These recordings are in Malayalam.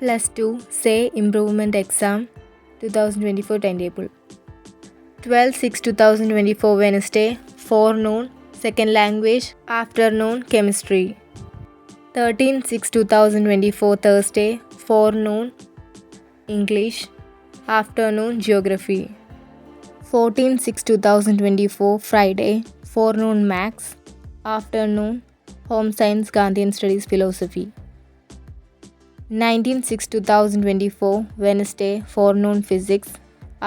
+2 SAY Improvement Exam 2024 timetable. 12/6/2024 Wednesday, forenoon Second Language, afternoon Chemistry. 13/6/2024 Thursday, forenoon English, afternoon Geography. 14/6/2024 Friday, forenoon Maths, afternoon Home Science, Gandhian Studies, Philosophy. 19/6/2024 Wednesday, forenoon Physics,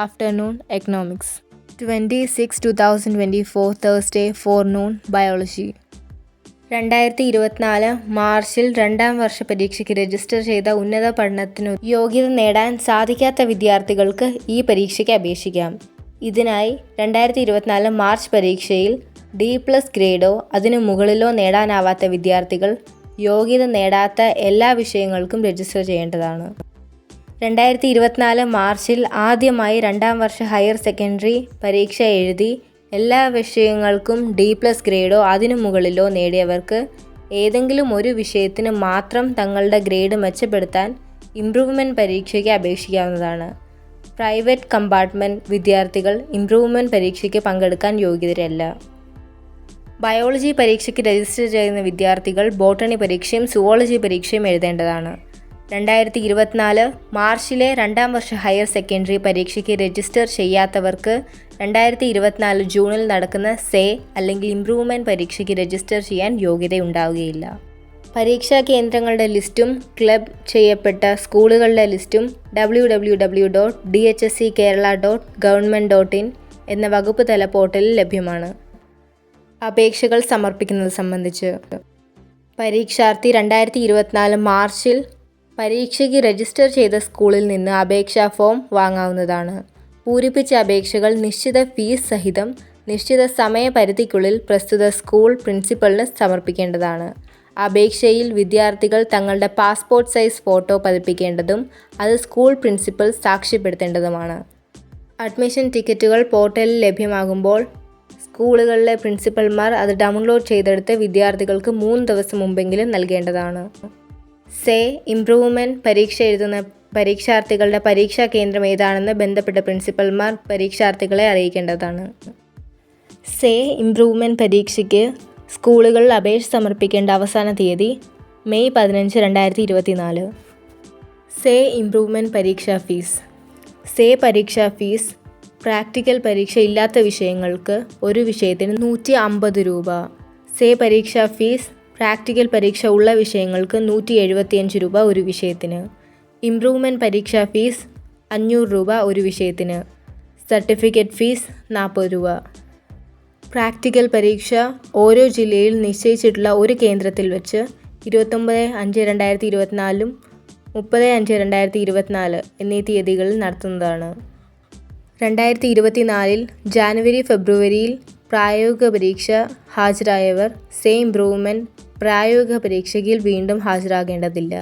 afternoon Economics. 20/6/2024 Thursday, forenoon Biology. 2024 മാർച്ചിൽ രണ്ടാം വർഷ പരീക്ഷയ്ക്ക് രജിസ്റ്റർ ചെയ്ത ഉന്നത പഠനത്തിനു യോഗ്യത നേടാൻ സാധിക്കാത്ത വിദ്യാർത്ഥികൾക്ക് ഈ പരീക്ഷയ്ക്ക് അപേക്ഷിക്കാം. ഇതിനായി 2024 മാർച്ച് പരീക്ഷയിൽ D+ ഗ്രേഡോ അതിനു മുകളിലോ നേടാനാവാത്ത വിദ്യാർത്ഥികൾ യോഗ്യത നേടാത്ത എല്ലാ വിഷയങ്ങൾക്കും രജിസ്റ്റർ ചെയ്യേണ്ടതാണ്. 2024 മാർച്ചിൽ ആദ്യമായി രണ്ടാം വർഷ ഹയർ സെക്കൻഡറി പരീക്ഷ എഴുതി എല്ലാ വിഷയങ്ങൾക്കും D+ ഗ്രേഡോ അതിനു മുകളിലോ നേടിയവർക്ക് ഏതെങ്കിലും ഒരു വിഷയത്തിന് മാത്രം തങ്ങളുടെ ഗ്രേഡ് മെച്ചപ്പെടുത്താൻ ഇംപ്രൂവ്മെൻറ്റ് പരീക്ഷയ്ക്ക് അപേക്ഷിക്കാവുന്നതാണ്. പ്രൈവറ്റ് കമ്പാർട്ട്മെൻറ്റ് വിദ്യാർത്ഥികൾ ഇംപ്രൂവ്മെൻറ്റ് പരീക്ഷയ്ക്ക് പങ്കെടുക്കാൻ യോഗ്യതരല്ല. ബയോളജി പരീക്ഷയ്ക്ക് രജിസ്റ്റർ ചെയ്യുന്ന വിദ്യാർത്ഥികൾ ബോട്ടണി പരീക്ഷയും സുവോളജി പരീക്ഷയും എഴുതേണ്ടതാണ്. 2024 മാർച്ചിലെ രണ്ടാം വർഷ ഹയർ സെക്കൻഡറി പരീക്ഷയ്ക്ക് രജിസ്റ്റർ ചെയ്യാത്തവർക്ക് 2024 ജൂണിൽ നടക്കുന്ന SAY അല്ലെങ്കിൽ ഇംപ്രൂവ്മെൻറ്റ് പരീക്ഷയ്ക്ക് രജിസ്റ്റർ ചെയ്യാൻ യോഗ്യതയുണ്ടാവുകയില്ല. പരീക്ഷാ കേന്ദ്രങ്ങളുടെ ലിസ്റ്റും ക്ലബ് ചെയ്യപ്പെട്ട സ്കൂളുകളുടെ ലിസ്റ്റും www.dhsckerala.government.in എന്ന വകുപ്പ് തല പോർട്ടലിൽ ലഭ്യമാണ്. അപേക്ഷകൾ സമർപ്പിക്കുന്നത് സംബന്ധിച്ച് പരീക്ഷാർത്ഥി 2024 മാർച്ചിൽ പരീക്ഷയ്ക്ക് രജിസ്റ്റർ ചെയ്ത സ്കൂളിൽ നിന്ന് അപേക്ഷാ ഫോം വാങ്ങാവുന്നതാണ്. പൂരിപ്പിച്ച അപേക്ഷകൾ നിശ്ചിത ഫീസ് സഹിതം നിശ്ചിത സമയപരിധിക്കുള്ളിൽ പ്രസ്തുത സ്കൂൾ പ്രിൻസിപ്പലിന് സമർപ്പിക്കേണ്ടതാണ്. അപേക്ഷയിൽ വിദ്യാർത്ഥികൾ തങ്ങളുടെ പാസ്പോർട്ട് സൈസ് ഫോട്ടോ പതിപ്പിക്കേണ്ടതും അത് സ്കൂൾ പ്രിൻസിപ്പൽ സാക്ഷ്യപ്പെടുത്തേണ്ടതുമാണ്. അഡ്മിഷൻ ടിക്കറ്റുകൾ പോർട്ടലിൽ ലഭ്യമാകുമ്പോൾ സ്കൂളുകളിലെ പ്രിൻസിപ്പൽമാർ അത് ഡൗൺലോഡ് ചെയ്തെടുത്ത് വിദ്യാർത്ഥികൾക്ക് 3 ദിവസം മുമ്പെങ്കിലും നൽകേണ്ടതാണ്. SAY ഇംപ്രൂവ്മെൻറ്റ് പരീക്ഷ എഴുതുന്ന പരീക്ഷാർത്ഥികളുടെ പരീക്ഷാ കേന്ദ്രം ഏതാണെന്ന് ബന്ധപ്പെട്ട പ്രിൻസിപ്പൽമാർ പരീക്ഷാർത്ഥികളെ അറിയിക്കേണ്ടതാണ്. SAY ഇംപ്രൂവ്മെൻറ്റ് പരീക്ഷയ്ക്ക് സ്കൂളുകളിൽ അപേക്ഷ സമർപ്പിക്കേണ്ട അവസാന തീയതി മെയ് 15, 2024. SAY ഇംപ്രൂവ്മെൻറ്റ് പരീക്ഷാ ഫീസ്. SAY പരീക്ഷാ ഫീസ് പ്രാക്ടിക്കൽ പരീക്ഷ ഇല്ലാത്ത വിഷയങ്ങൾക്ക് ഒരു വിഷയത്തിന് 150 രൂപ. SAY പരീക്ഷാ ഫീസ് പ്രാക്ടിക്കൽ പരീക്ഷ ഉള്ള വിഷയങ്ങൾക്ക് 175 രൂപ ഒരു വിഷയത്തിന്. ഇംപ്രൂവ്മെൻറ്റ് പരീക്ഷാ ഫീസ് 500 രൂപ ഒരു വിഷയത്തിന്. സർട്ടിഫിക്കറ്റ് ഫീസ് 40 രൂപ. പ്രാക്ടിക്കൽ പരീക്ഷ ഓരോ ജില്ലയിൽ നിശ്ചയിച്ചിട്ടുള്ള ഒരു കേന്ദ്രത്തിൽ വെച്ച് 29/5/2024 30/5/2024 എന്നീ തീയതികളിൽ നടത്തുന്നതാണ്. 2024 ജാനുവരി ഫെബ്രുവരിയിൽ പ്രായോഗിക പരീക്ഷ ഹാജരായവർ SAY ഇംപ്രൂവ്മെൻറ്റ് പ്രായോഗിക പരീക്ഷയ്ക്ക് വീണ്ടും ഹാജരാകേണ്ടതില്ല.